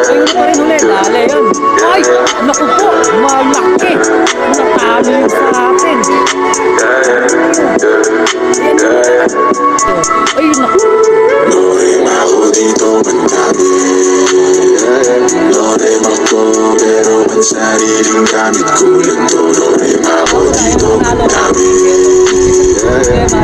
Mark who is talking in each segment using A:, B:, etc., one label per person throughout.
A: Ayun pa rin ulit. Dali yun. Ay! Naku po! Malaki! Natalo yun sa atin. Ay, naku.
B: Lorem ako dito mandami. Lorem ako pero ang sariling gamit ko lang to. Lorem ako dito mandami.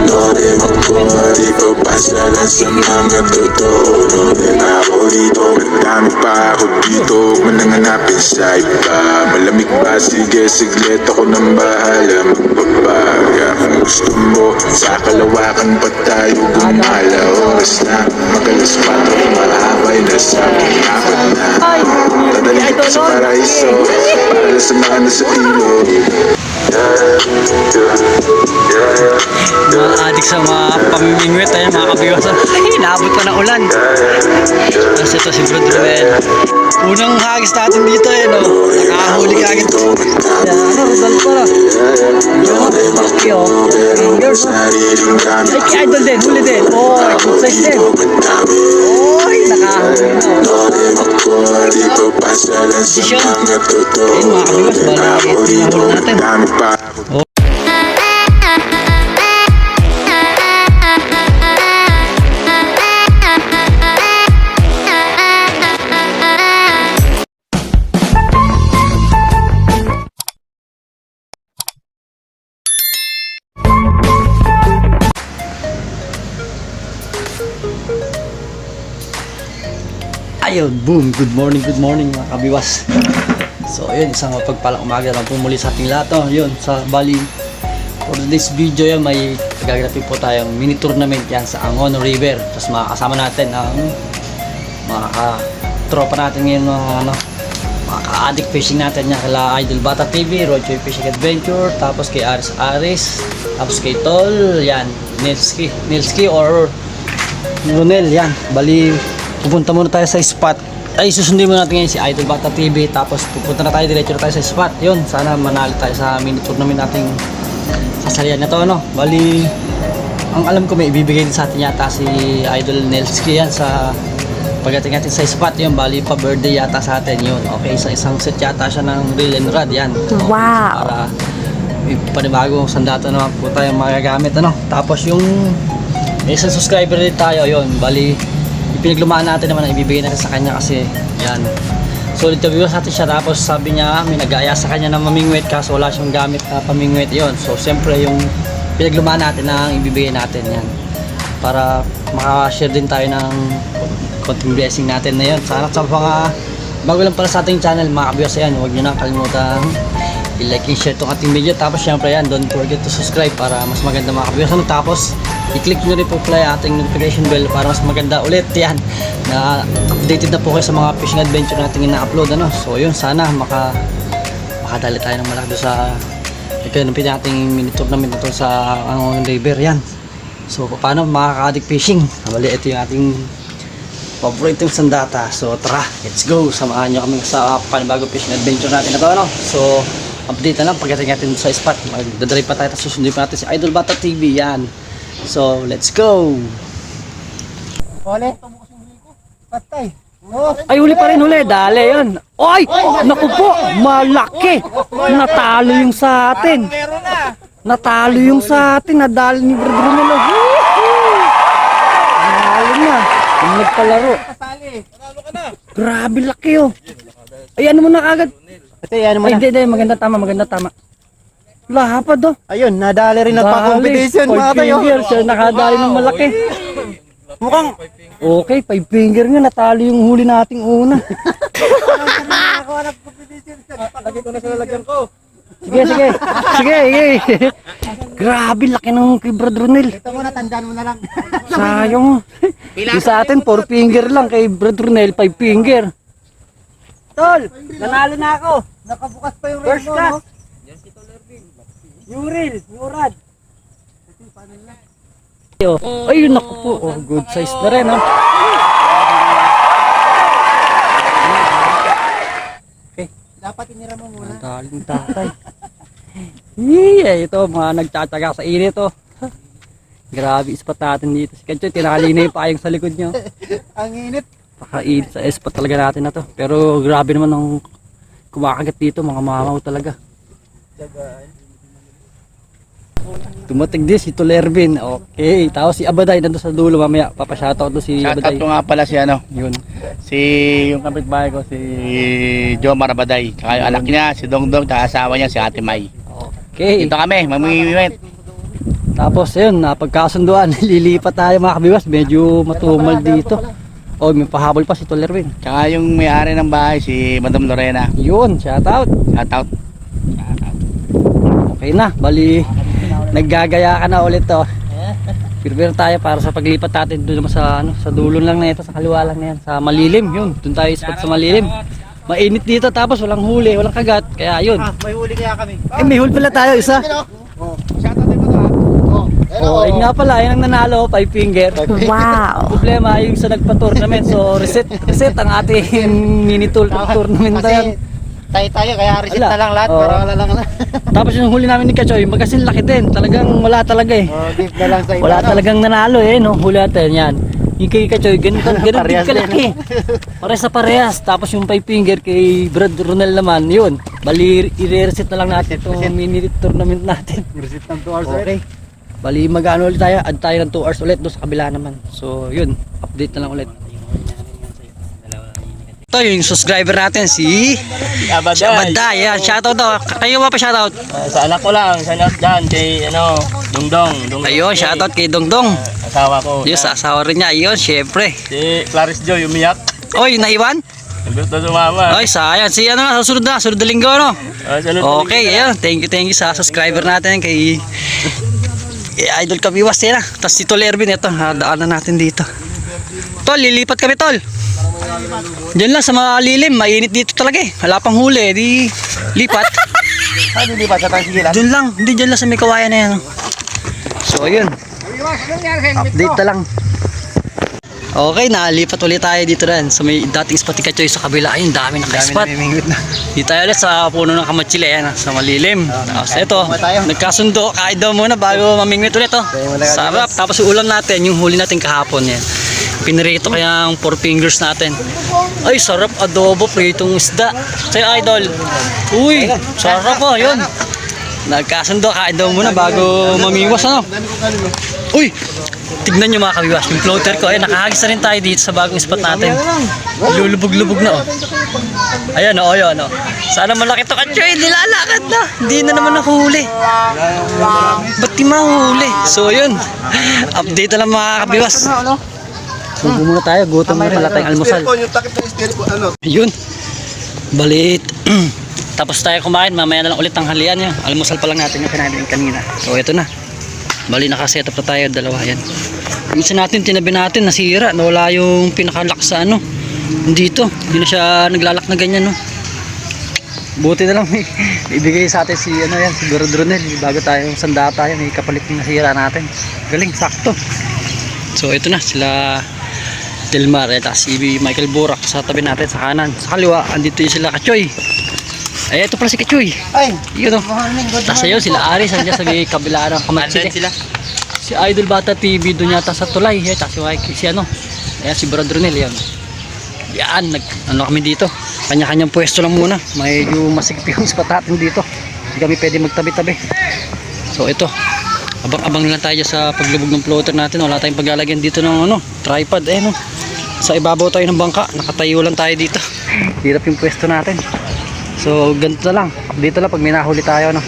B: Lorem ako di ko pasala sa mga totoo. Lorem ako dito mandami pa ako dito. Mananganapin sa iba. Malamig ba? Sige siglet ako ng bahala magbabaga. Kung gusto mo sa kalawakan pa tayo gumala. Oras na magalas 4 mahabay na sa aking apat na. Dadalhin kita sa paraiso para sa mga nasa ilog.
A: Mga adik sa mga pamimingwit, ayun mga kabiwasan. Ay, naabot pa ng ulan. Tapos ito si Bro Ruel. Unang hagis natin dito eh, no? Nakahuli ka agad. Yan, ano, Rodal pala. Yan, laki oh. Fingers. Ay, kay Idol din, huli din. Oy, good size din. Oy, nakahuli na oh. Position. Ayun mga kabiwas, bali, tinahuli natin. Oh. Ayun, boom! Good morning mga kabiwas. So ayun, isang mapagpalang umaga lang po muli sa ating lahat. Oh, yun, sa bali for this video yan, may gaganapin po tayong mini tournament yan sa Angono River. Tapos makakasama natin ang mga tropa natin ngayon, mga ka-addict fishing natin yan, kala Idol Bata TV, Rochoy Fishing Adventure, tapos kay Aris Aris, tapos kay Tol, yan, Nilski or Ronel, yan. Bali pupunta muna tayo sa spot. Ay, susundin muna natin ngayon si Idol Bata TV. Tapos pupunta na tayo, diretso na tayo sa spot. Yun, sana manalo tayo sa mini tournament nating sasalian na to, no? Bali, ang alam ko may ibibigay din sa atin yata si Idol Nelski yan sa pagdating natin sa spot. Yun, bali pa birthday yata sa atin yun. Okay, isang set yata siya ng reel and rod yan.
C: Wow!
A: Para may panibagong sandata naman po tayo magagamit, ano? Tapos yung isang subscriber din tayo, yun, bali pinaglumaan natin naman ang ibibigay natin sa kanya kasi yan, solid to viewers natin siya. Tapos sabi niya may nag-aaya sa kanya ng mamingwit kaso wala siyang gamit na pamingwit yon. So siyempre yung pinaglumaan natin na ibibigay natin yan para makashare din tayo ng konting blessing natin na yun. Sana sa mga bago lang pala sa ating channel mga kabiwas, yan, huwag nyo na kalimutan i-like and share itong ating video. Tapos syempre yan, don't forget to subscribe para mas maganda mga kabiwas. Tapos i-click nyo rin po pala yung ating notification bell para mas maganda ulit yan, na updated na po kayo sa mga fishing adventure natin ina-upload, ano. So yun, sana makadali tayo ng malaki sa ipinapin nating mini tournament na to sa Angono River yan. So paano makaka-addict fishing? Bali, ito yung ating paboritong sandata. So tara, let's go, samahan nyo kami sa panibagong fishing adventure natin na to, ano. So update na lang pagdating natin sa spot. Magdadali pa tayo, tapos susundin pa natin si Idol Bata TV yan. So, let's go!
D: Ole, patay.
A: Ay, huli pa rin huli. Dali yun. Ay! Naku po! Malaki! Natalo yung sa atin. Natalo yung sa atin. Nadali ni Bro Ruel. Natalo na. Yung nagpalaro. Grabe laki oh. Ay, ano mo na agad?
D: Ate, ano mo
A: Ay,
D: na?
A: hindi. Maganda tama. Lahapad oh.
D: Ayun, nadali rin nagpa-competition mga tayo.
A: Siya nakadali ng malaki.
D: Mukhang
A: Okay, 5 finger nga. Natalo yung huli nating una.
D: ako nag-competition. Lagi ko na sa lalagyan ko.
A: Sige. Grabe, laki ng kay Brad Ronel.
D: Ito mo na, tandaan mo na lang.
A: Sayang. Yung sa atin, 4 finger lang. Kay Brad Ronel, 5 finger.
D: Tol, nanalo na ako. Nakabukas pa yung
A: First
D: reel mo,
A: class.
D: no? Yung reel, yung rod.
A: Ay, naku po. Oh, good size na rin, ha?
D: Dapat inira mo muna.
A: Daling tatay. Ito, mga nagtsatsaga sa init, oh. Grabe, ispat natin dito. Si Kanchoy, tinali na yung payong sa likod niyo.
D: Ang init.
A: Napakainit sa spot talaga natin na to. Pero grabe naman ang kumakagat dito, mga mamaw talaga. Tumating din si Tolervin. Okay, tapos si Abaday nandun sa dulo mamaya. Papashoutout doon si
C: Shoutout
A: Abaday.
C: ko nga pala si ano,
A: Yun.
C: si yung kapitbahay ko, si Jomar Abaday. Tsaka yung anak niya, si Dongdong, tsaka asawa niya, si Ate May.
A: Okay.
C: Dito kami, mamimimit.
A: Tapos yun, napagkasunduan. Lilipat tayo mga kabiwas. Medyo matumal dito. Oh, may pahabol pa si Tolervin.
C: Tsaka yung may-ari ng bahay, si Madam Lorena.
A: Yun, shoutout.
C: Shoutout.
A: Okay na, bali naggagaya ka na ulit to. Prepare tayo para sa paglipat natin doon naman sa ano, sa dulo lang na ito, sa kaliwa lang na yan, sa malilim. Yun, doon tayo spot sa malilim. Mainit dito tapos walang huli, walang kagat. Kaya yun.
D: May huli kaya kami.
A: Eh, may huli pala tayo isa.
C: Shoutout din mo to ha.
A: Oh, ayun nga pala, ayun ang nanalo, 5 finger.
E: Wow.
A: Problema yung sa nagpa-tournament. So reset ang ating mini tournament na yan.
D: Tayo kaya reset
A: Ala.
D: na lang lahat
A: Oo.
D: para wala lang.
A: Tapos yung huli namin ni Kachoy, magasin laki din. Talagang wala talaga eh.
D: Gift na lang sa iba.
A: Wala talagang nanalo eh, no? Huli natin yan. Yung kay Kachoy, ganun din
D: Parehas
A: kalaki. Parehas sa parehas. Tapos yung 5 finger kay Brad Ronel naman, yun. Bali, i-reset na lang natin itong mini tournament natin.
D: Reset ng 2 hours
A: Okay. Bali, mag-ano ulit tayo. Add tayo ng 2 hours ulit doon sa kabila naman. So, yun. Update na lang ulit. Ito yung subscriber natin, si
C: Abaday.
A: Abaday. Yan, shoutout daw. Kayo ba pa shoutout?
C: Sa anak ko lang, shoutout dyan kay ano, Dongdong.
A: Ayun, shoutout kay Dongdong.
C: Asawa ko.
A: Yung sa asawa rin niya. Ayun, syempre.
C: Si Clarice Joy, umiyak.
A: Oy, naiwan?
C: Gusto sumama.
A: Ay, sayang. Si ano na, susunod na linggo, no? Okay, ayun. Thank you sa subscriber natin kay Idol Kabiwas yan ah. Tapos si Tol Ervin, ito, daanan natin dito. Tol, lilipat kami, Tol. Diyan lang sa malilim, mainit dito talaga eh. Wala pang huli, di lipat.
C: Ano di ba sa tangsigilan?
A: Diyan lang, hindi diyan lang sa may kawayan na yan. So, ayun. Update na lang. Okay, nalipat ulit tayo dito rin. So, may dating spot ni Kachoy sa kabila. Ayun, dami naka-spot. Dito tayo ulit sa puno ng kamatsila yan, sa malilim. Tapos ito, nagkasundo. Kain daw muna bago mamingwit ulit. Oh. Sarap. Tapos yung ulam natin, yung huli natin kahapon yan. Pinirito kaya ang 4 fingers natin. Ay, sarap. Adobo, pritong isda. Sa'yo, Idol. Uy, sarap po. Yun. Nagkasundo. Kain daw muna bago mamiwas. Ano? Uy, tignan nyo mga kabiwas. Yung floater ko. Ayun, nakahagis na rin tayo dito sa bagong spot natin. Lulubog-lubog na. Oh. Ayan, oh, yun. Oh. Sana malaki to. Kachoy, nilalakad na. Hindi na naman nahuli. Ba't di mahuli? So, yun. Update na lang mga kabiwas. Subo muna tayo, gutom na rin, wala tayong almusal. Yun, balit. Tapos tayo kumain, mamaya na lang ulit ang halian niya. Almusal pa lang natin yung kinain kanina. So ito na, bali nakaset up na tayo, dalawa yan. Yung isa natin, tinabi natin, nasira, nawala yung pinakalock sa ano, dito, hindi na siya naglalak na ganyan, no. Buti na lang may ibigay sa atin si ano yan, si Gordronel, bago tayo sanda tayo, may kapalit yung nasira natin. Galing, sakto. So ito na, sila Delmar, at si Michael Burak sa tabi natin sa kanan. Sa kaliwa, andito yung sila Kachoy. Ay, ito pala si Kachoy.
D: Ay,
A: Yun o. Tapos ayun, sila Aris, andyan sa may kabila ng kamatsili. Si Idol Bata TV, doon yata sa tulay. Tapos si ano, ayan, si Brad Ronel, yan. Yan, ano kami dito. Kanya-kanyang pwesto lang muna. Medyo masikip yung spot natin dito. Hindi kami pwede magtabi-tabi. So ito, abang-abang lang tayo sa paglubog ng floater natin. Wala tayong paglalagyan dito ng ano, tripod. Eh, no? Sa ibabaw tayo ng bangka. Nakatayo lang tayo dito. Hirap yung pwesto natin. So, ganito na lang. Dito lang pag may nahuli tayo. No?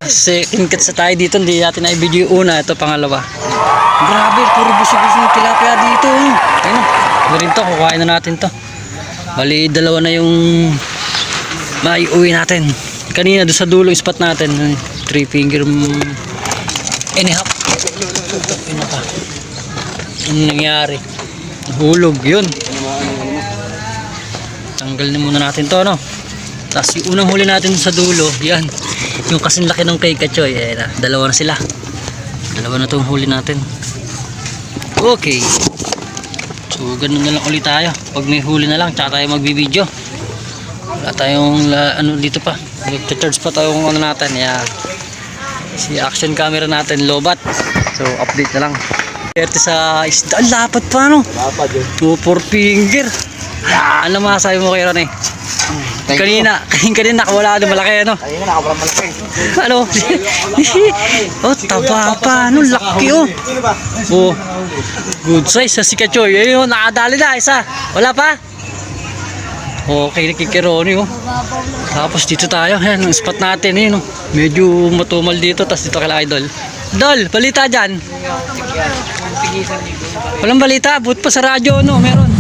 A: Second cut sa tayo dito. Hindi natin na-video yung una. Ito pangalawa. Grabe, puro busog-busog ng tilapia dito. Ayun. Ito rin to. Kukain na natin to. Bali, dalawa na yung maiuwi natin. Kanina doon sa dulo yung spot natin. 3 finger and a half. Ano nangyari? Hulog yun. Tanggalin muna natin to, no? Tapos yung unang huli natin sa dulo, yan. Yung kasing laki ng kay Kachoy, eh, dalawa na sila. Dalawa na itong huli natin. Okay. So ganun na lang ulit tayo. Pag may huli na lang, tsaka tayo magbibideo. Wala tayong ano dito pa. Nag-charge pa tayo kung ano natin. Yeah. Si action camera natin lobat. So update na lang. Perte sa isda. Ang lapad pa, no?
D: Lapad yun.
A: 2-4 finger. Ano masabi mo kay Ronnie? Kanina nakawala na malaki, ano?
D: Ayun nga, nakawalang malaki.
A: Ano? Oh, taba pa. Ano, laki, oh.
D: Sino ba?
A: Oh, good size sa sikachoy. Ayun, nakadali na, isa. Wala pa? Okay, nakikironi, oh. Tapos dito tayo, yan, ang spot natin, yun, oh. Medyo matumal dito, tapos dito kay Idol. Idol, balita dyan. Walang balita, but pa sa radyo, no, meron.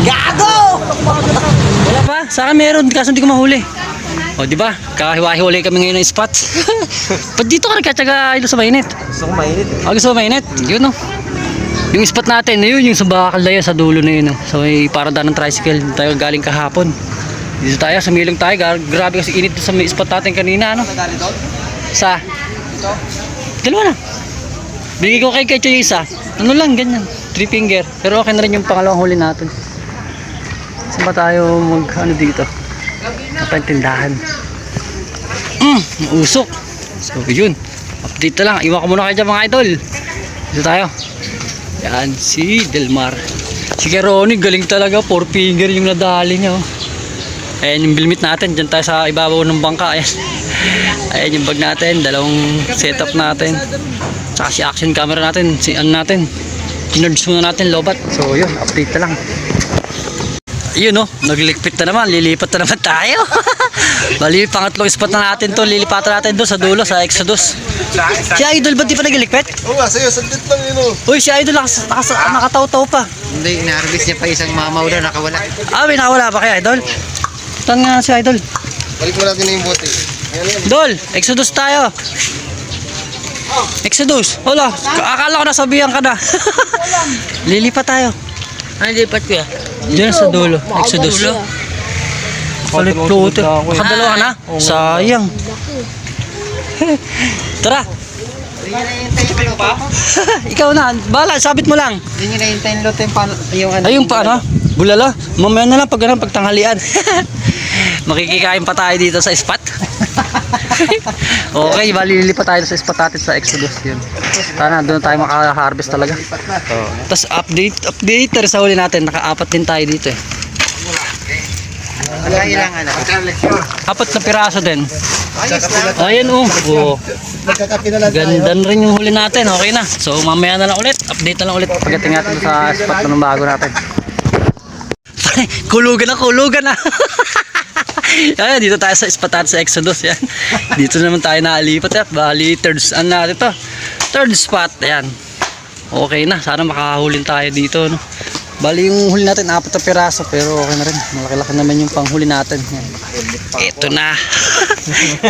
A: Gago! Wala pa, saka meron, kaso hindi ko mahuli. O, di ba? Kahiwa-hiwalay kami ngayon ng spot. Ba't dito ka nagkatsaga Idol sa mainit?
D: Gusto ko mainit.
A: Gusto mo mainit? Yun, no. Yung spot natin, yun, yung sa Bakaldaya, sa dulo na yun. So, may parada ng tricycle tayo galing kahapon. Dito tayo, sa milong tayo. Grabe kasi init sa spot natin kanina, ano? Sa? Dalawa na. Bigay ko kay Kecho yung isa. Ano lang, ganyan. 3 finger. Pero okay na rin yung pangalawang huli natin. Saan ba tayo ano dito? Kapantindahan. Usok. So, yun. Update na lang. Iwan ko muna kayo dyan, mga idol. Dito tayo. Yan, si Delmar. Si Ronnie, galing talaga. 4 finger yung nadali niya. Oh. Ayan yung bilmit natin. Diyan tayo sa ibabaw ng bangka. Ayan. Ayan yung bag natin. Dalawang setup natin. Tsaka si action camera natin. Si ano natin. Kinurge muna natin lobat. So yun, update na lang. Yun, oh, naglikpit na naman. Lilipat na naman tayo. Bali, pangatlong spot na natin to. Lilipatan natin doon sa dulo, sa Exodus. Si Idol, ba't di pa naglilikpit?
D: Oo nga, sa'yo, sandit lang yun oh.
A: Uy, si Idol nakataw-taw pa.
E: Hindi, ina-harvest niya pa isang mamaw daw, nakawala.
A: May nakawala pa kaya, Idol? Saan nga si Idol?
D: Balik mo natin na yung bote. Ayan yan.
A: Dol, Exodus tayo. Exodus, wala. Akala ko nasabihan ka na. Lilipat tayo.
E: Ano lipat ko ya?
A: Diyan sa dulo, Exodus. Kalit floater. Makadalawa ka na? Sayang. Tara. Ikaw na, bala, sabit mo lang.
E: Hindi nyo nahintayin lote yung ano.
A: Ayun pa, ano? Bulala. Mamaya na lang pag tanghalian. Makikikain pa tayo dito sa spot. Okay, bali lilipat tayo sa spot natin sa Exodus yun. Sana doon tayo maka-harvest talaga. Tapos update sa huli natin. Naka-apat din tayo dito eh.
E: Wala ilang ano.
A: 4 na piraso din.
E: Ayos lang.
A: Ayan oh. Oh.
D: Nagkakapi na lang tayo.
A: Ganda na rin yung huli natin. Okay na. So mamaya na lang ulit. Update na lang ulit. Pagdating natin sa spot na ng bago natin. Kulugan na. Ayan, dito tayo sa spot natin sa Exodus. Yan. Dito naman tayo naalipat. Bali, third spot. Ayan. Okay na. Sana makahulin tayo dito. No? Bali, yung huli natin 4 na piraso. Pero okay na rin. Malaki-laki naman yung panghuli natin. Yan. Ito na.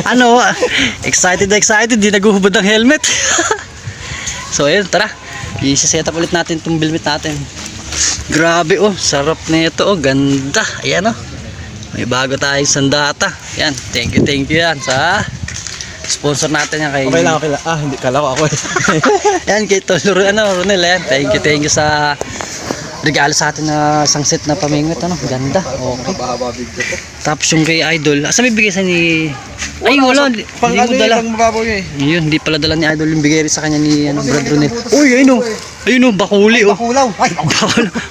A: Ano? Excited. Di naguhubad ng helmet. So, ayun. Tara. I-set up ulit natin itong bilmit natin. Grabe oh, sarap na ito oh, ganda. Ayan oh. May bago tayong sandata. Yan, thank you yan sa sponsor natin yan kay.
D: Okay lang. Hindi, kala ko ako eh.
A: Yan kay Ronel, yan. Thank you sa regalo sa atin na isang set na pamingwit, ano. Ganda. Okay. Tapos yung kay Idol, asa may bigay sa ni wala. Hindi mo dala.
D: Pang mababaw yun eh.
A: Yun, hindi pala dala ni Idol yung bigay rin sa kanya ni Brad Ronel. Uy, ayun oh, bakuli oh.
D: Bakulaw. Ay,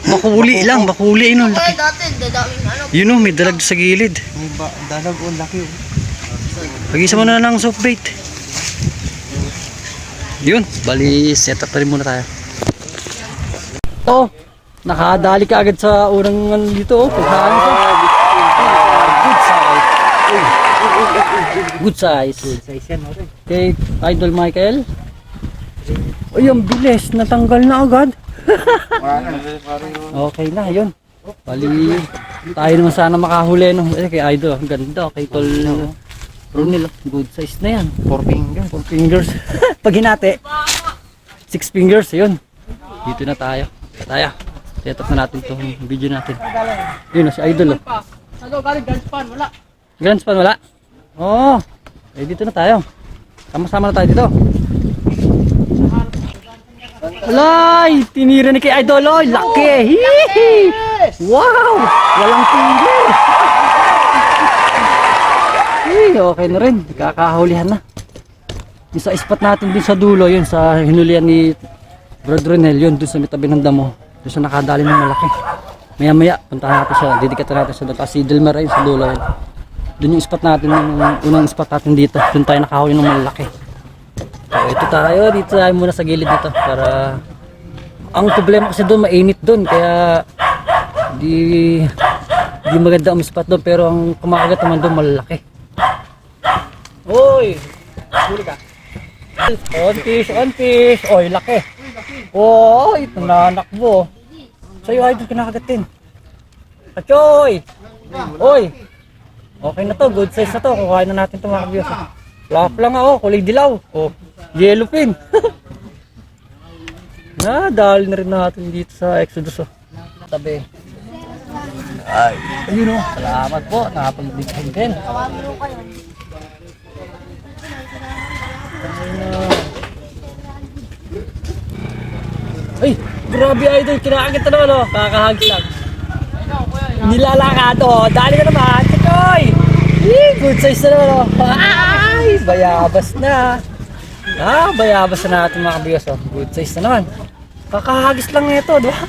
A: Bakuli lang, bakuli ayun oh.
F: Ay, dati, dadawin ano.
A: Yun oh, may dalag sa gilid.
D: may dalag oh, laki oh.
A: Pag-isa mo na ng soft bait. Yun, bali set up na rin muna tayo. Oh, nakadali ka agad sa unang ano dito oh. Pagkaan ko. Good size. Good size yan. Okay, Idol Michael. Uy, ang bilis. Natanggal na agad. Okay na, yun. Bali, tayo naman sana makahuli no. Kay Idol, ang ganda. Kay Tol Ronel, good size na yan. 4 fingers. Pag hinati, 6 fingers, yun. Dito na tayo. Set up na natin itong video natin. Yun, si Idol. Grand span, wala? Oo. Dito na tayo. Sama-sama na tayo dito. Alay! Tinira ni kay Idol. Oy, laki! Hihi! Wow! Walang tingin! Okay na rin. Kakahulihan na. Yung sa spot natin din sa dulo, yun sa hinulian ni Brad Ronel, yun dun sa may tabi ng damo. Doon siya nakadali ng malaki. Maya maya, puntahan natin siya, didikatan natin siya doon. Kasi Delmar ayun sa dulo yun. Doon yung spot natin, yung unang spot natin dito. Doon tayo nakahuli ng malaki. So, ito tayo, dito tayo muna sa gilid dito. Para, ang problema kasi doon, mainit doon. Kaya, di maganda ang spot doon. Pero ang kumakagat naman doon, malaki. Uy! Huli ka. On fish. Oy, laki. Oy, nanakbo. Sa'yo ay doon kinakagatin. Kachoy! Oy! Okay na to, good size na to. Kukain na natin ito mga kabiyos. Flap lang ako, kulay dilaw. Oh, yellow pin. Dahil na rin natin dito sa Exodus. Oh. Tabi. Ay, ayun oh. Salamat po, nakapag-bigyan din. Ay, grabe idol, kinakagit na naman oh. Kakahagis lang. Nilalakad oh, dali ka naman, Chikoy! Good size na naman oh. Ay, bayabas na. Bayabas na natin mga kabiyos oh. Good size na naman. Kakahagis lang nito, di ba?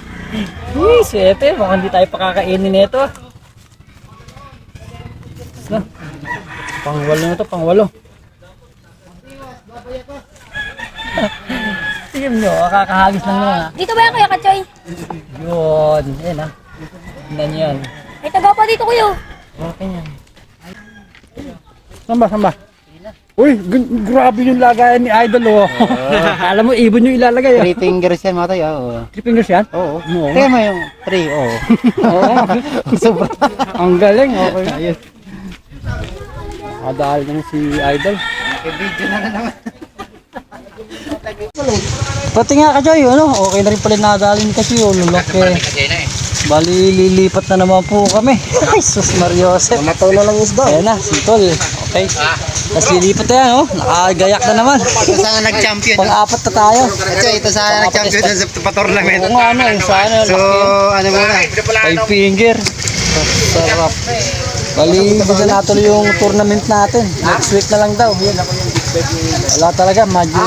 A: Swerte, baka hindi tayo pakakainin nito. Pangwalo na to, pangwalo. Tingnan nyo, kakahagis lang naman ha.
F: Dito ba yan, Kuya Kachoy?
A: Yun, yan ha. Tingnan nyo yan.
F: Ay, taga pa dito, Kuya.
A: Okay yan. Samba. Uy, grabe yung lagayan ni Idol oh. Alam mo, ibon yung ilalagay oh.
E: 3 fingers yan mga tayo. Oo.
A: 3 fingers yan?
E: Oo.
A: Oo.
E: Kaya mo yung 3, oo.
A: Oo.
E: Sobra.
A: Ang galing, okay. Ayun. Dahil naman si Idol.
E: Video na naman.
A: Pati nga ka Joy, ano? Okay na rin pala nadalin kasi yun. Lulok Bali, lilipat na naman po kami. Ay, sus Mariosep.
E: Mataw na lang isda.
A: Ayan na, sitol. Okay. Tapos lilipat na yan, oh. Nakagayak na naman.
E: Ito sana nag-champion.
A: Pang-apat na tayo.
E: Ito sana nag-champion sa pa-tournament.
A: Oo nga, ano, yung sana.
E: So, ano muna?
A: 5 finger. Sarap. Bali, hindi na natuloy yung tournament natin. Next week na lang daw. Wala talaga, medyo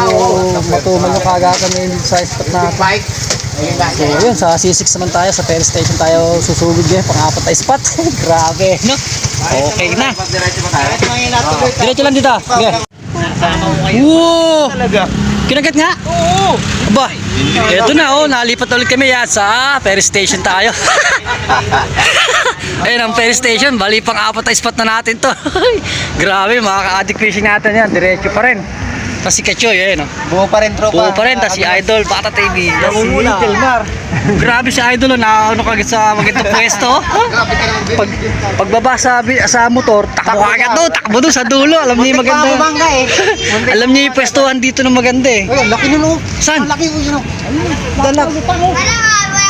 A: matumal yung kagatan na yun sa spot natin. So yun, sa C6 naman tayo, sa Ferry Station tayo susugod yun, pang-apat na spot. Grabe, no? Okay na. Diretso lang dito. Okay. Wow! Kinagat nga? Oo! Aba, eto na oh, nalipat ulit kami yan sa Ferry Station tayo. Ayun ang Ferry Station, bali pang-apat na spot na natin to. Grabe, mga ka-addict fishing natin yan, diretso pa rin. Tapos si Kachoy, ayun oh.
E: Buo pa rin tropa.
A: Buo pa rin, tapos si Idol, Bata TV. Si Delmar. Grabe si Idol, ano kagad sa magandang pwesto. Pagbaba sa motor, takbo agad doon, takbo doon sa dulo. Alam niya yung maganda.
E: Bangga eh.
A: Alam niya yung pwestuhan dito ng maganda eh.
E: Ay, laki nun oh.
A: Saan?
E: Laki ko yun oh.
A: Dalag.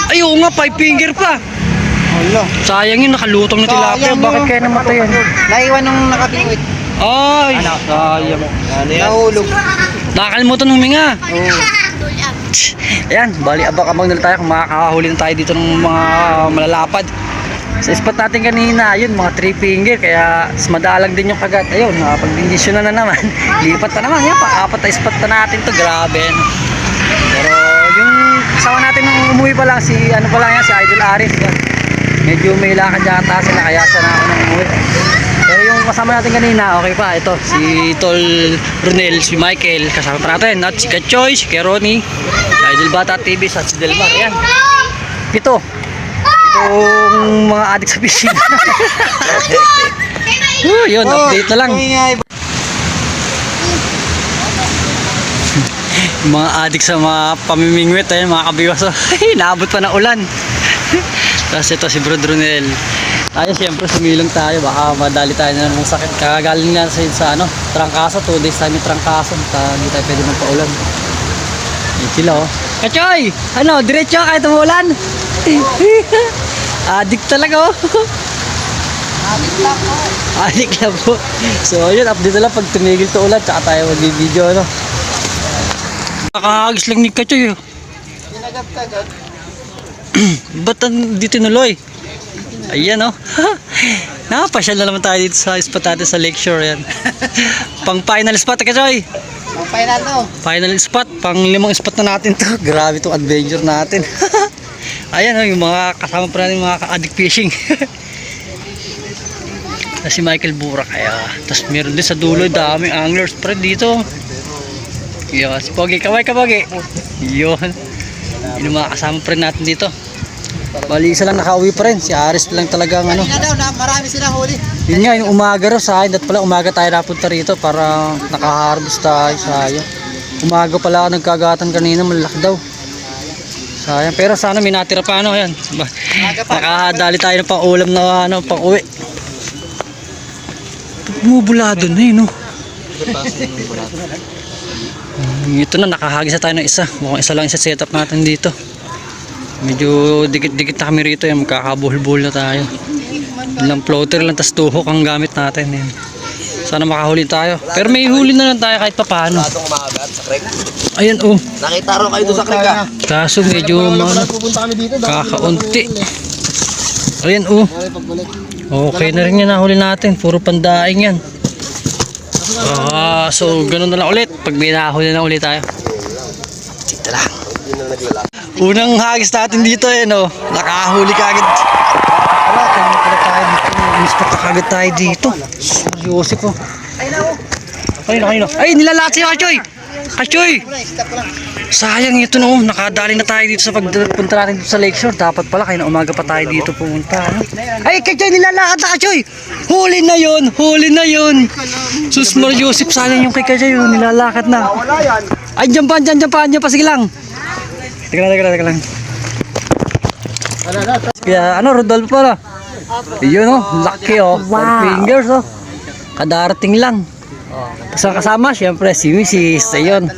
A: Ay, oo nga, 5 finger pa.
E: Wala.
A: Sayang yun, nakalutong na tilapia. Bakit kaya namatay yan?
E: Naiwan nung nakapingwit.
A: Ay, sayang.
E: Nahulog.
A: Nakakalimutan ng huminga. Ayan, bali abang-abang na tayo kung makakahuli na tayo dito ng mga malalapad. Sa spot natin kanina, yun, mga 3 finger, kaya madalang din yung kagat. Ayun, nakapag-indisyon na naman. Lipat na naman, yan, pang-apat na spot na natin to, grabe. No? Pero yung kasama natin nung umuwi pa lang, si Idol Arif. Yan. Medyo may lakad yata sila, kaya siya na ako nang umuwi. Pero yung kasama natin kanina, okay pa. Ito, si Tol Ronel, si Michael, kasama pa natin. At si Kachoy, si Keroni, si Idol Bata TV, at si Delmar. Ayan. Itong mga addict sa fishing. Yun, update na lang. Mga addict sa mga pamimingwit, ayun, mga kabiwaso. Naabot pa na ulan. Tapos ito si Brad Ronel. Tayo siyempre sumilong tayo, baka madali tayo na ng sakit. Kakagaling nga sa trangkaso, 2 days tayo may trangkaso, hindi tayo pwede magpaulan. Yan sila oh. Kachoy! Ano, diretso kahit umulan? Addict talaga oh. Addict lang po. So yun, update na lang pag tumigil to ulan, tsaka tayo mag-video ano. Nakahagis lang ni Kachoy oh.
E: Kinagat-kagat.
A: Ba't di tinuloy? Ayan oh. Napasyal na naman tayo dito sa spot natin sa Lakeshore yan. Pang final spot, Kachoy.
E: Final to.
A: Final spot, pang 5 spot na natin to. Grabe tong adventure natin. Ayan oh, yung mga kasama pa natin mga ka-addict fishing. Na si Michael Bura kaya. Tapos meron din sa dulo, daming anglers pa rin dito. Yun, si Pogi, kaway ka Pogi. Yun. Yung mga kasama pa rin natin dito. Bali isa lang nakauwi pa rin. Si Aris lang talagang ano.
E: Kanina daw na marami silang huli.
A: Yun nga, yung umaga raw sa akin. At pala umaga tayo napunta rito para nakaharvest tayo. Sayang. Umaga pala ako nagkagatan kanina. Malaki daw. Sayang. Pero sana may natira pa ano. Ayan. Nakadali tayo ng pang ulam na ano, pang uwi. Bumubulado na eh no. Ito na, nakahagis na tayo ng isa. Mukhang isa lang sa setup natin dito. Medyo dikit-dikit na kami rito. Yan, magkakabuhol-buhol na tayo. Ilang floater lang, tas tuhok ang gamit natin. Yan. Sana makahuli tayo. Pero may huli na lang tayo kahit pa paano. Ayan oh.
E: Nakita ro kayo doon sa kriga.
A: Kaso medyo kakaunti. Ayan oh. Okay na rin yan nahuli natin. Puro pandaing yan. So ganun na lang ulit. Pag may nahuli na ulit tayo. Dito lang. Unang hagis natin dito eh no. Nakahuli ka agad. Wala, kanina pala tayo dito. Mispot na kagad tayo dito. Yosip oh. Ayun. Ay, nilalat siya Kachoy. Kachoy. Sayang ito no. Nakadali na tayo dito sa pagpunta natin dito sa Lakeshore. Dapat pala kaya na umaga pa tayo dito pumunta. No? Ay, Kachoy, nilalakad na Kachoy. Huli na yun. Sus Mar Yosip, sayang yung kay Kachoy. Nilalakad na. Ay, dyan pa. Sige lang. Teka lang. Kaya ano, Rodolfo pala. Yun oh, lucky oh. 4 fingers oh. Kadarating lang. Kasama, syempre si Mrs. Ayun.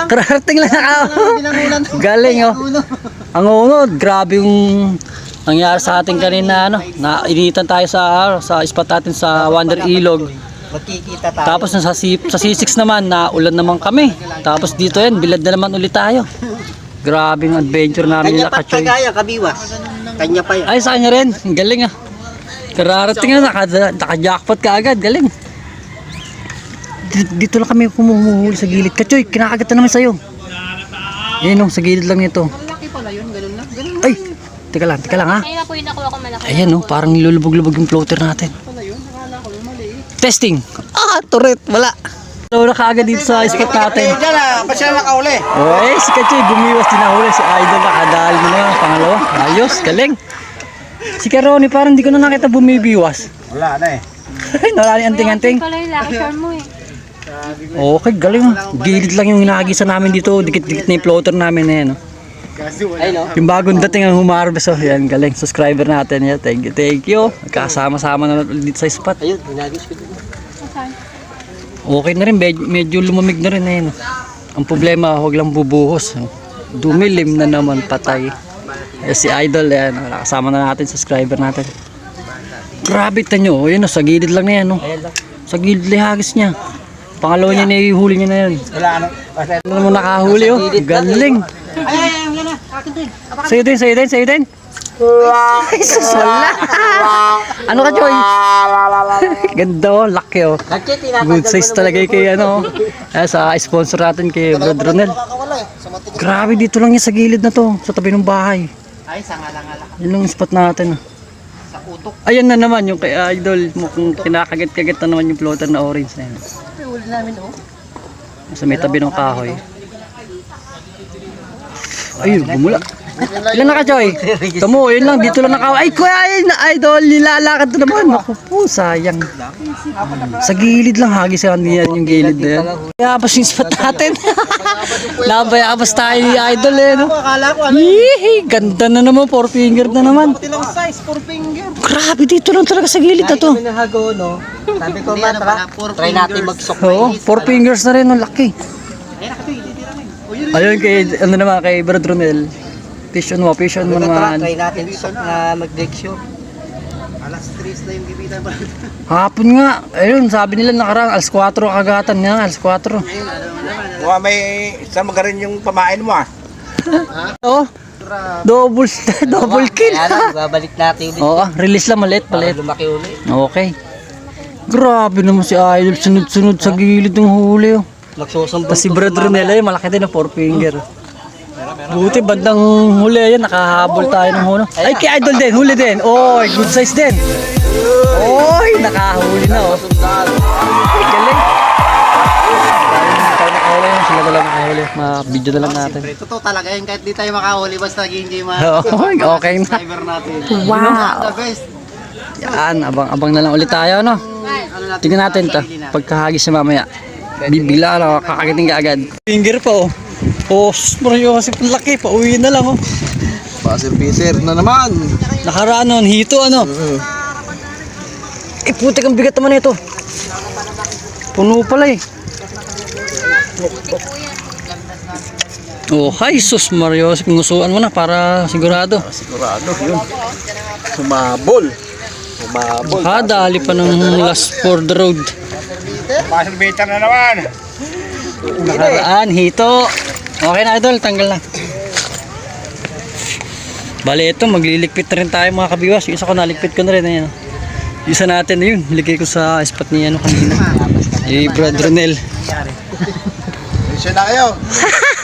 A: Kakarating lang Galing oh. Ang unod, grabe yung nangyari sa atin kanina ano. Nainitan tayo sa spot natin sa Wonder Ilog.
E: Magkikita tayo.
A: Tapos sa C6 naman, naulan naman kami. Tapos dito yan, bilad na naman ulit tayo. Grabe yung adventure namin
E: Kanya
A: nila
E: pa
A: Kachoy.
E: kagaya, kabiwas. Kanya pa yan.
A: Ay, sa kanya rin. Ang galing ah. Kararating na, naka-jackpot ka agad. Galing. Dito lang kami humuhuli sa gilid. Kachoy, kinakagat na naman sa'yo. Ayun oh, sa gilid lang nito.
E: Malaki pala yun, ganun na.
A: Ay, teka lang ha.
F: Ayun na po yung nakuha ko malaki.
A: Ayan oh, parang nilulubog-lubog yung floater natin. Testing. Turret, wala. So, nakaagad dito sa spot natin.
E: Diyan na, ba't siya nakauli?
A: Oy, si Kachoy, bumiwas din nahuli. Si Idol, nakadali mo na. Pangalawa, ayos, galing. Si Karoni, parang hindi ko na nakita bumibiwas.
E: Wala na eh.
A: Wala ni anting-anting.
F: Pala yung lucky charm mo eh.
A: Okay, galing. Gilid lang yung hinahagisan namin dito. Dikit-dikit na yung floater namin na yan. Oh. Yung bagong dating ang humarvest. Oh. Yan, galing. Subscriber natin. Yan. Thank you. Magkasama-sama na dito sa spot.
E: Ayun, hinagis ko dito.
A: Okay na rin. Medyo lumamig na rin. Ayan. Ang problema, huwag lang bubuhos. Dumilim na naman, patay. Si Idol, yan. Nakasama na natin, subscriber natin. Grabe ito nyo. Ayan, sa gilid lang na yan. No? Sa gilid lihagis niya. Pangalawa niya nahihuli niya na yan.
E: Wala ano.
A: Ano mo nakahuli oh. Galing.
E: Ay, wala na. Akin din.
A: Sa'yo din. Ay, susala. Ano ka, Joy? Ganda oh, laki oh. Good size talaga kay ano. Sa sponsor natin kay Brad Ronel. Grabe, dito lang yan sa gilid na to. Sa tabi ng bahay.
E: Ay, sangala.
A: Yan lang yung spot natin.
E: Sa utok.
A: Ayan na naman yung kay Idol. Mukhang kinakagat-kagat na naman yung floater na orange na yan.
E: Ay, uli namin oh.
A: Sa may tabi ng kahoy. Ayun, bumula. Ilan na ka, Joy? Tamo, yun lang. Dito lang nakaw. Ay, kuya, ay, Idol. Nilalakad na naman. Naku po, sayang. Sa gilid lang. Hagis yan yung gilid na yan. Bayabas yung spot natin. Nabayabas tayo ni Idol eh. No?
E: Akala ko ano.
A: Yee, ganda na naman. 4 finger na naman.
E: Ilang size, 4 finger.
A: Grabe, dito lang talaga sa gilid na to.
E: Nahago, no? Sabi ko man, try natin mag-sock.
A: Oo, 4 fingers na rin. Ang laki. Ayun kay, ano naman, kay Brad Ronel. Fish on mo naman.
E: Try natin sock na mag-direction. Alas 3 na yung gibitan pa.
A: Hapon nga. Ayun, sabi nila nakarang alas 4 kagatan nga, alas 4.
C: Mukhang may saan magarin yung pamain mo ah.
A: Oh. Double kill.
E: Ayan, babalik natin ulit.
A: Oo, release lang malit.
E: Lumaki ulit.
A: Okay. Grabe naman si Idol, sunod-sunod sa gilid ng huli. Oh. Tapos si Brad Ronella yun, malaki din na 4 finger. Buti bandang huli yan, nakahabol tayo ng huno. Ay, kay Idol din, huli din. Oy, good size din. Oy, nakahuli na oh. Ay, galing. Tayo nakahuli yun, sila na lang nakahuli. Ma-video na lang natin.
E: Totoo talaga yun, kahit di tayo makahuli, basta nag-enjoy
A: Okay na.
E: subscriber natin.
F: Wow.
E: The best.
A: Yan, abang-abang na lang ulit tayo, no?
E: Ano natin,
A: Tingnan natin to, pagkahagis na mamaya. Bibigla, no? Kakagiting ka agad. Finger pa, oh. Oh, Mario, kasi laki, pauwi na lang, oh.
D: Pasir-pisir na naman.
A: Nakaraan nun, hito, ano? Eh, putik ang bigat naman ito. Puno pala, eh. Oh, hi, sus, Mario. Pingusuan mo na para sigurado.
D: Sigurado yun. Sumabol.
A: Dali pa ng last for the road.
C: Pasang better na naman.
A: Nakaraan, hito. Okay na, Idol, tanggal na. Bali, ito, magliligpit na rin tayo mga kabiwas. Yung isa ko naligpit ko na rin, ayan. Yung isa natin na yun, ligay ko sa spot niya, ano, kanina. Eh, Brad Ronel.
D: Siya na kayo.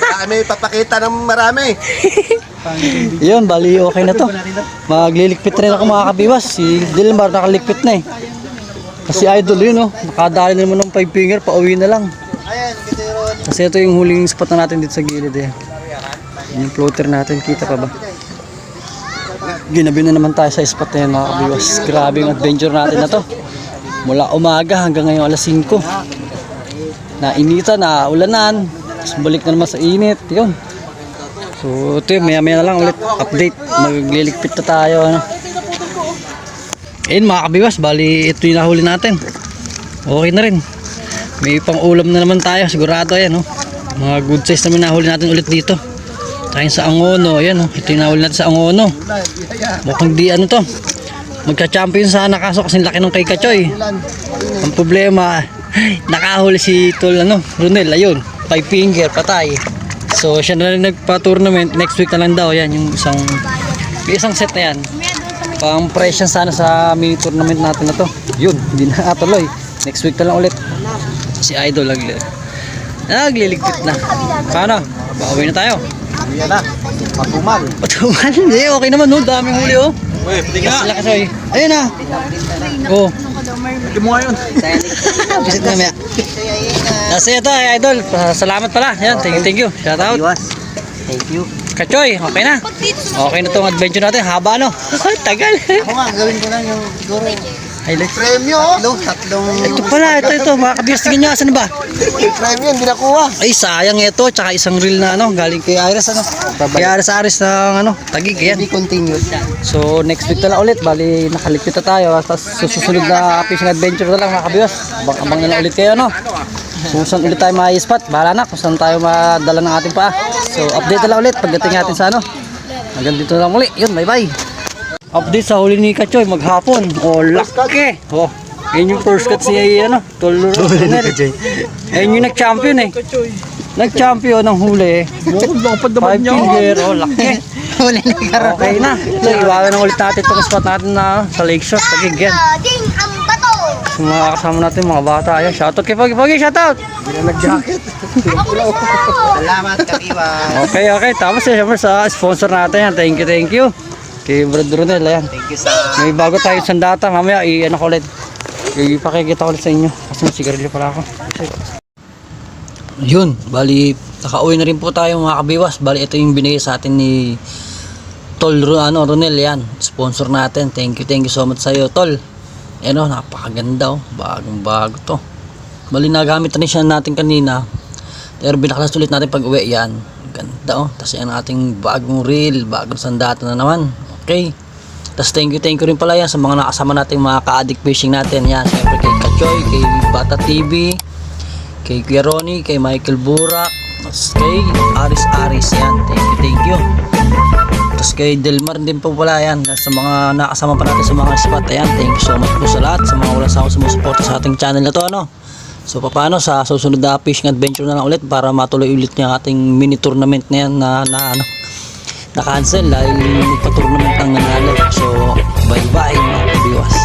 D: Marami papakita ng marami.
A: Yun, bali, okay na to. Magliligpit rin ako mga kabiwas. Si Dilmar nakaligpit na eh. Kasi Idol yun, oh. Nakadali na naman ng 5 finger, pauwi na lang. Kasi ito yung huling spot na natin dito sa gilid eh. Yung floater natin, kita pa ba? Ginabi na naman tayo sa spot na yan mga kabiwas. Grabe yung adventure natin na to. Mula umaga hanggang ngayon alas 5. Nainitan, naulanan. Tapos balik na naman sa init. Yun. So ito yun, maya na lang ulit. Update. Magliligpit na tayo. Ano. Ayun mga kabiwas, bali ito yung nahuli natin. Okay na rin. May pang ulam na naman tayo, sigurado yan, oh. Mga good size naman nahuli natin ulit dito. Tsaka yung sa Angono, ayan, oh. Ito yung nahuli natin sa Angono. Mukhang di ano to. Magka-champion sana kaso kasi laki ng kay Kachoy. Ang problema, nakahuli si Tol Ronel, ayun. 5 finger, patay. So siya na rin nagpa-tournament. Next week na lang daw, yan, yung isang set na yan. Pang presyon sana sa mini tournament natin na to. Yun, hindi na atuloy. Next week na lang ulit. Si Idol nagliligpit na. Paano? Bawin na tayo.
D: Yan na. Patumal.
A: Patumal? Hindi, okay naman, no? Daming huli, oh.
D: Uy, pati nga.
A: Sila kasi. Ayun na. Oh.
D: Pati mo ngayon.
A: Visit na maya. Kasi ito, Idol. Salamat pala. Yan, thank you. Shout out.
E: Thank you.
A: Kachoy, okay na. Okay na tong adventure natin. Haba, no? Tagal.
E: Ako nga, gawin ko lang yung siguro
A: Highlight.
D: Premyo.
E: tatlong
A: Ito pala, ito. Mga kabigas, tingin nyo, asan ba?
D: Premyo, hindi nakuha.
A: Ay, sayang ito. Tsaka isang reel na, galing kay Iris, Kay Iris ng, Tagig, yan.
E: Hindi continued.
A: So, next week na lang ulit. Bali, nakaligpit na tayo. Tapos, susunod na fishing adventure na lang, mga kabigas. Abang na lang ulit kayo, no? Kung saan ulit tayo ma-spot, bahala na. Kung saan tayo madala ng ating paa. So, update na lang ulit pagdating natin sa hanggang dito na lang ulit. Yun, bye-bye. Update sa huli ni Kachoy, maghapon. Oh, laki. Oh, yun yung first cut si Tol Ronel. Ayun yung nag-champion eh. Nag-champion ng huli. 5 finger, oh, laki.
E: Huli na karo.
A: Okay na. So, iwagan na ulit natin itong spot natin na sa Lakeshore, Tagig yan. So, mga kasama natin, mga bata. Ayan, shoutout kay Pogi, shoutout.
D: Hindi na nag-jacket.
E: Salamat, Kakiwa.
A: Okay. Tapos, siyempre sa sponsor natin yan. Thank you. Kay Brad Ronel, ayan.
E: Thank you sa...
A: May bago tayo sa data, mamaya ko ulit. Ipakikita ko ulit sa inyo. Kasi may sigarilyo pala ako. Yun, bali, nakauwi na rin po tayo mga kabiwas. Bali, ito yung binigay sa atin ni Tol Ronel, yan. Sponsor natin. Thank you so much sa iyo, Tol. Napakaganda, oh. Bagong bago to. Bali, nagamit na rin siya natin kanina. Pero binaklas ulit natin pag uwi, yan. Ganda, oh. Tapos yan ating bagong reel, bagong sandata na naman. Okay. Tapos thank you rin pala yan sa mga nakasama nating mga ka-addict fishing natin. Yan, siyempre kay Kachoy, kay Bata TV, kay Kuya Ronnie, kay Michael Burak, tapos kay Aris. Yan, thank you. Tapos kay Delmar din po pala yan. Sa mga nakasama pa natin sa mga spot. Ayan, thank you so much po sa lahat. Sa mga wala sa akong sumusuporta sa ating channel na to, So paano sa susunod na fishing adventure na lang ulit para matuloy ulit yung ating mini tournament na yan na cancel dahil nagpa-tournament ang nanalo. So bye bye mga viewers.